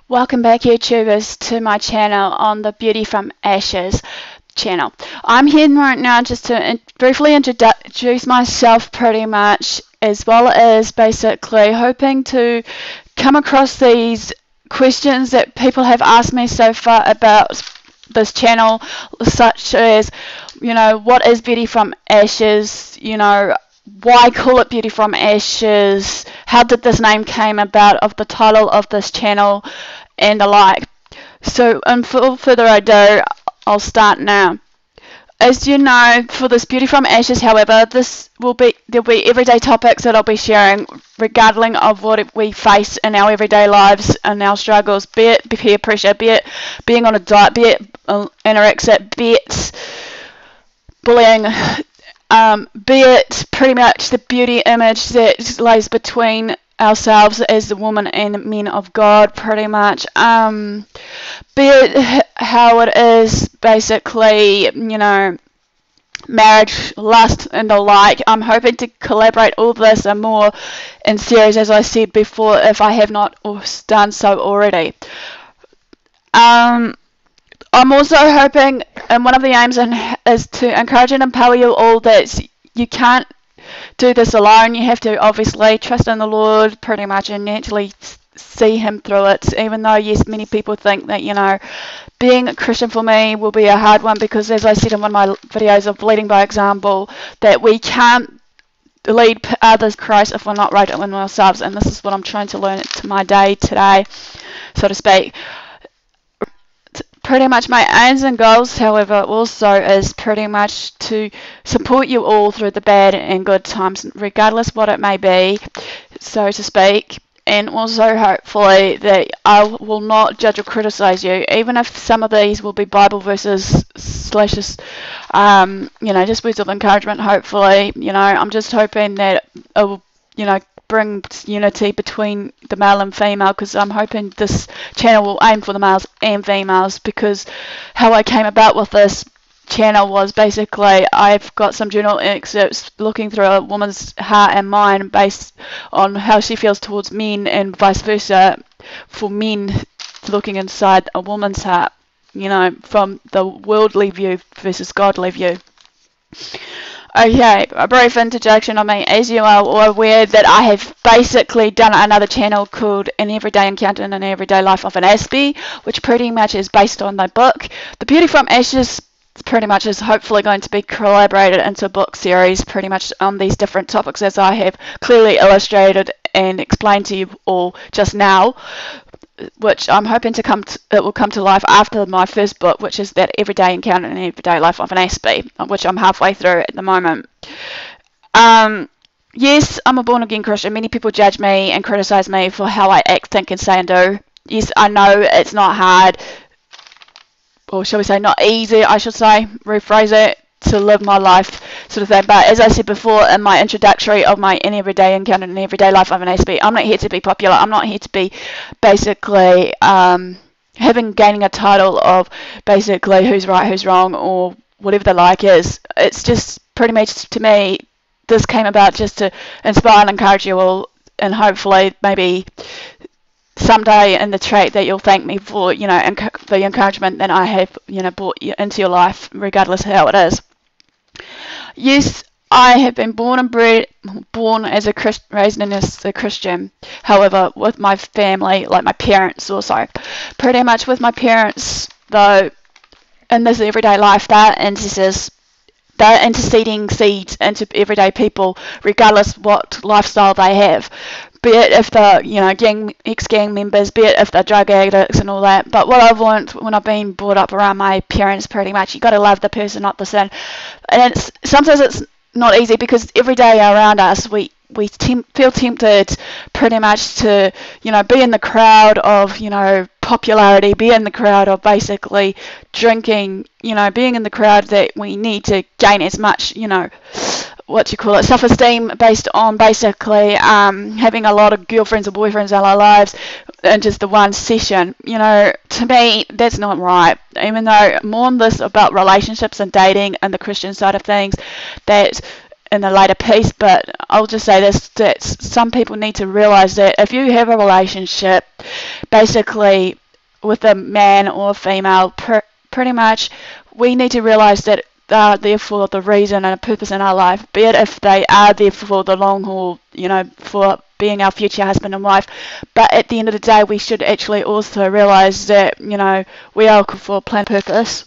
Welcome back, YouTubers, to my channel on the Beauty from Ashes channel. I'm here right now just to briefly introduce myself pretty much, as well as basically hoping to come across these questions that people have asked me so far about this channel, such as, what is Beauty from Ashes, why call it Beauty from Ashes, how did this name came about of the title of this channel, and the like. So, without further ado, I'll start now. As you know, for this Beauty from Ashes, however, there'll be everyday topics that I'll be sharing, regardless of what we face in our everyday lives and our struggles, be it peer pressure, be it being on a diet, be it anorexia, be it bullying, be it pretty much the beauty image that lays between ourselves as the woman and men of God, pretty much. Be it how it is basically, marriage, lust, and the like. I'm hoping to collaborate all this and more in series, as I said before, if I have not done so already. I'm also hoping, and one of the aims is to encourage and empower you all that you can't do this alone. You have to obviously trust in the Lord pretty much and actually see Him through it, even though, yes, many people think that, being a Christian for me will be a hard one, because as I said in one of my videos of leading by example, that we can't lead others to Christ if we're not right in ourselves, and this is what I'm trying to learn to my day today, so to speak. Pretty much my aims and goals, however, also is pretty much to support you all through the bad and good times, regardless what it may be, so to speak. And also hopefully that I will not judge or criticize you, even if some of these will be Bible verses slashes, just words of encouragement. Hopefully, I'm just hoping that it will, bring unity between the male and female, because I'm hoping this channel will aim for the males and females, because how I came about with this channel was basically I've got some journal excerpts looking through a woman's heart and mind based on how she feels towards men, and vice versa for men looking inside a woman's heart, from the worldly view versus godly view. Okay, a brief introduction of me. As you are all aware that I have basically done another channel called An Everyday Encounter in an Everyday Life of an Aspie, which pretty much is based on the book. The Beauty from Ashes pretty much is hopefully going to be collaborated into a book series pretty much on these different topics, as I have clearly illustrated and explained to you all just now, which I'm hoping it will come to life after my first book, which is That Everyday Encounter in an Everyday Life of an Aspie, which I'm halfway through at the moment. Yes, I'm a born-again Christian. Many people judge me and criticize me for how I act, think, and say and do. Yes, I know it's not hard, or shall we say not easy, I should say, rephrase it, to live my life sort of thing. But as I said before in my introductory of my An Everyday Encounter in an Everyday Life of an Aspie, I'm not here to be popular. I'm not here to be basically gaining a title of basically who's right, who's wrong, or whatever the like is. It's just pretty much, to me, this came about just to inspire and encourage you all, and hopefully maybe someday in the trait that you'll thank me for, the encouragement that I have, brought you into your life, regardless of how it is. Yes, I have been born as a Christian, raised as a Christian. However, with my family, like my parents also, pretty much with my parents, though, in this everyday life, they're interceding seeds into everyday people, regardless what lifestyle they have. Be it if they're, ex-gang members, be it if they're drug addicts and all that. But what I've learned when I've been brought up around my parents, pretty much, you got to love the person, not the sin. And sometimes it's not easy, because every day around us, we feel tempted pretty much to, be in the crowd of, popularity, be in the crowd of basically drinking, being in the crowd that we need to gain as much, self-esteem, based on basically having a lot of girlfriends or boyfriends in our lives in just the one session. To me, that's not right. Even though more on this about relationships and dating and the Christian side of things, that in a later piece, but I'll just say this, that some people need to realise that if you have a relationship basically with a man or a female, pretty much we need to realise that they are there for the reason and a purpose in our life, be it if they are there for the long haul, for being our future husband and wife. But at the end of the day, we should actually also realise that, we are for a planned purpose.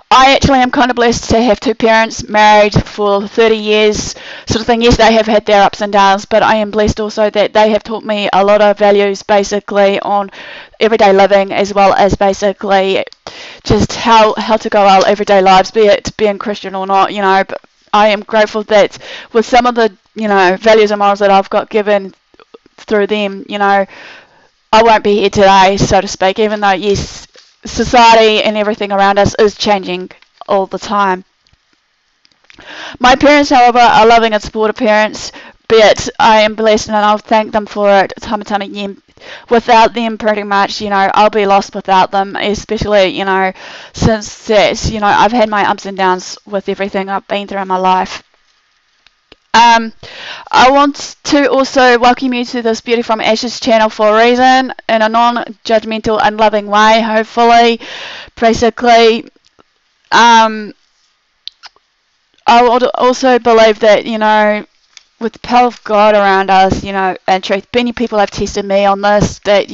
I actually am kind of blessed to have two parents married for 30 years sort of thing. Yes, they have had their ups and downs, but I am blessed also that they have taught me a lot of values basically on everyday living, as well as basically just how to go our everyday lives, be it being Christian or not, But I am grateful that with some of the, values and morals that I've got given through them, I won't be here today, so to speak, even though, yes, society and everything around us is changing all the time. My parents, however, are loving and supportive parents, but I am blessed and I'll thank them for it time and time again. Without them, pretty much, I'll be lost without them, especially, since that, I've had my ups and downs with everything I've been through in my life. I want to also welcome you to this Beauty from Ashes channel for a reason, in a non-judgmental and loving way, hopefully. Basically, I would also believe that, with the power of God around us, and truth, many people have tested me on this, that,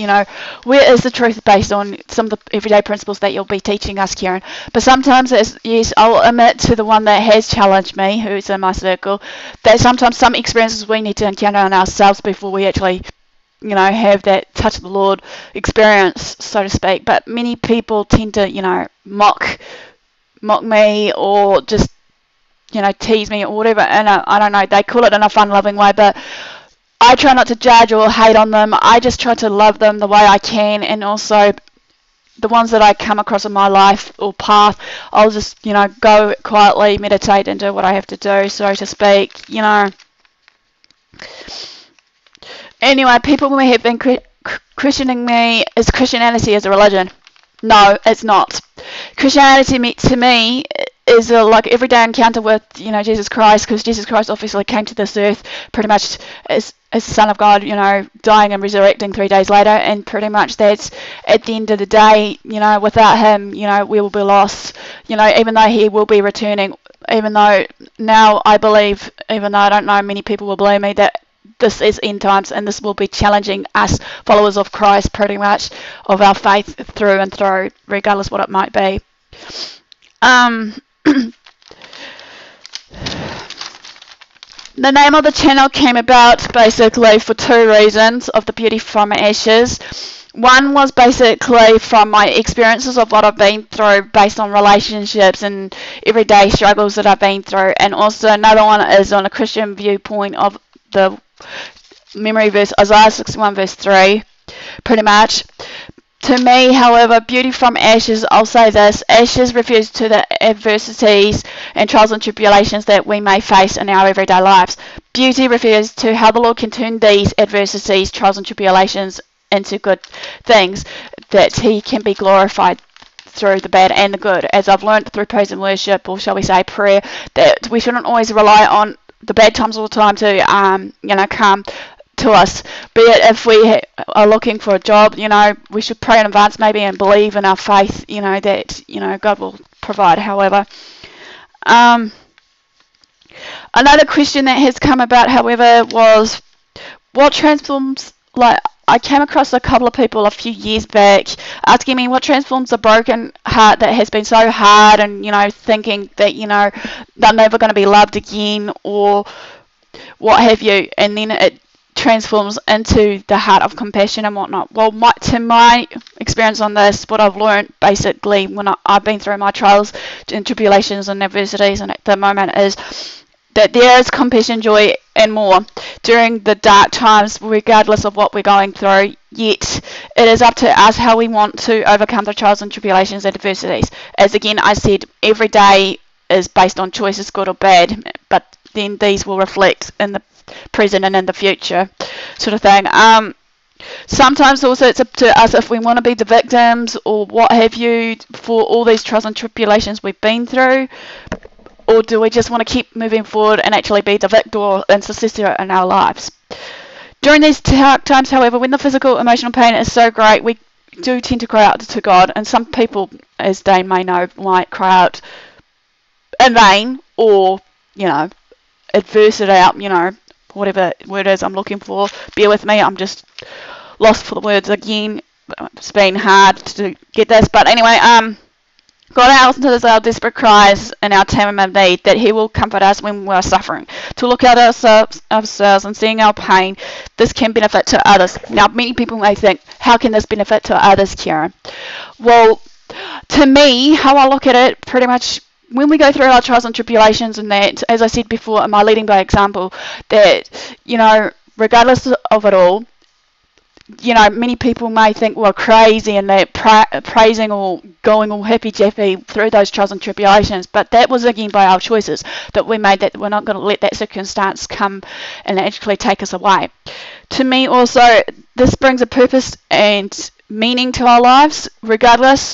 where is the truth based on some of the everyday principles that you'll be teaching us, Karen? But sometimes, yes, I'll admit to the one that has challenged me, who's in my circle, that sometimes some experiences we need to encounter on ourselves before we actually, have that touch of the Lord experience, so to speak. But many people tend to, mock me or just tease me or whatever, and I don't know, they call it in a fun, loving way, but I try not to judge or hate on them. I just try to love them the way I can, and also the ones that I come across in my life or path, I'll just, go quietly, meditate and do what I have to do, so to speak, Anyway, people may have been questioning me, is Christianity as a religion? No, it's not. Christianity to me is a like everyday encounter with Jesus Christ, because Jesus Christ obviously came to this earth pretty much as the Son of God, dying and resurrecting 3 days later, and pretty much that's at the end of the day, without him, we will be lost, even though he will be returning, even though now I believe, even though I don't know many people will believe me, that this is end times, and this will be challenging us followers of Christ, pretty much of our faith through and through, regardless what it might be. The name of the channel came about basically for two reasons of the Beauty from Ashes. One was basically from my experiences of what I've been through based on relationships and everyday struggles that I've been through, and also another one is on a Christian viewpoint of the memory verse Isaiah 61 verse 3, pretty much. To me, however, Beauty from Ashes, I'll say this, ashes refers to the adversities and trials and tribulations that we may face in our everyday lives. Beauty refers to how the Lord can turn these adversities, trials and tribulations into good things, that he can be glorified through the bad and the good. As I've learned through praise and worship, or shall we say prayer, that we shouldn't always rely on the bad times all the time to come to us, be it if we are looking for a job, we should pray in advance maybe and believe in our faith, that God will provide. However, another question that has come about, however, was what transforms, like I came across a couple of people a few years back asking me what transforms a broken heart that has been so hard, and thinking that they're never going to be loved again or what have you, and then it transforms into the heart of compassion and whatnot. Well, to my experience on this, what I've learned basically when I've been through my trials and tribulations and adversities, and at the moment, is that there is compassion, joy and more during the dark times, regardless of what we're going through. Yet it is up to us how we want to overcome the trials and tribulations and adversities. As again I said, every day is based on choices, good or bad, but then these will reflect in the present and in the future, sort of thing. Sometimes also it's up to us if we want to be the victims or what have you for all these trials and tribulations we've been through, or do we just want to keep moving forward and actually be the victor and successor in our lives? During these times, however, when the physical, emotional pain is so great, we do tend to cry out to God, and some people, as Dane may know, might cry out in vain, or, you know, adverse it out, you know, whatever word is I'm looking for. Bear with me, I'm just lost for the words again. It's been hard to get this, but anyway, God answers our desperate cries in our time of need, that He will comfort us when we are suffering. To look at ourselves and seeing our pain, this can benefit to others. Now, many people may think, how can this benefit to others, Karen? Well, to me, how I look at it, pretty much, when we go through our trials and tribulations, and that, as I said before in my leading by example, that, you know, regardless of it all, you know, many people may think we're crazy and they're praising or going all hippy-jippy through those trials and tribulations, but that was again by our choices that we made, that we're not going to let that circumstance come and actually take us away. To me also, this brings a purpose and meaning to our lives, regardless,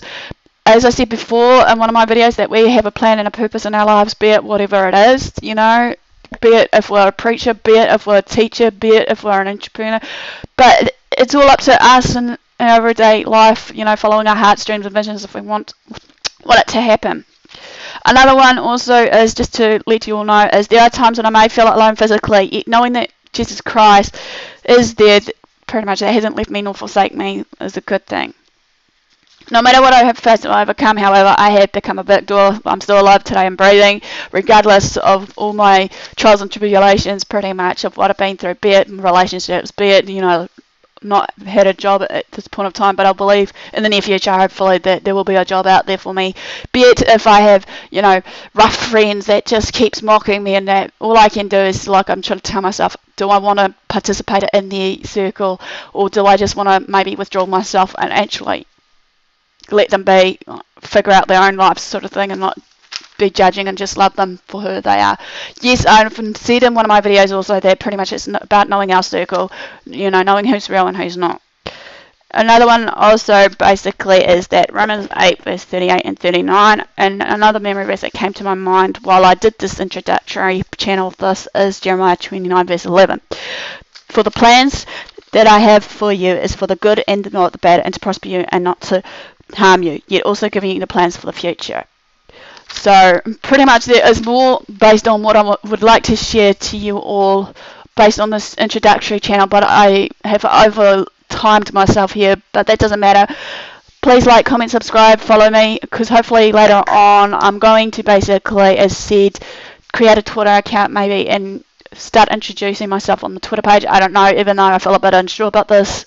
as I said before in one of my videos, that we have a plan and a purpose in our lives, be it whatever it is, you know, be it if we're a preacher, be it if we're a teacher, be it if we're an entrepreneur, but it's all up to us in our everyday life, you know, following our heart's dreams and visions if we want it to happen. Another one also is, just to let you all know, is there are times when I may feel alone physically, yet knowing that Jesus Christ is there, pretty much that hasn't left me nor forsake me, is a good thing. No matter what I have faced or overcome, however, I have become a victor. I'm still alive today and breathing, regardless of all my trials and tribulations, pretty much, of what I've been through, be it in relationships, be it, you know, not had a job at this point of time, but I believe in the near future, hopefully, that there will be a job out there for me. Be it if I have, you know, rough friends that just keeps mocking me, and that all I can do is, like, I'm trying to tell myself, do I want to participate in the circle, or do I just want to maybe withdraw myself and actually let them be, figure out their own lives, sort of thing, and not be judging, and just love them for who they are. Yes, I've said in one of my videos also that pretty much it's about knowing our circle, you know, knowing who's real and who's not. Another one also basically is that Romans 8 verse 38 and 39, and another memory verse that came to my mind while I did this introductory channel of this is Jeremiah 29 verse 11. For the plans that I have for you is for the good and not the bad, and to prosper you and not to harm you, yet also giving you the plans for the future. So pretty much there is more based on what I would like to share to you all based on this introductory channel, but I have over timed myself here, but that doesn't matter. Please like, comment, subscribe, follow me, because hopefully later on I'm going to basically, as said, create a Twitter account maybe and start introducing myself on the Twitter page. I don't know, even though I feel a bit unsure about this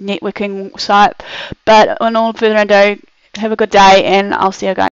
networking site, but in all further ado, have a good day and I'll see you guys.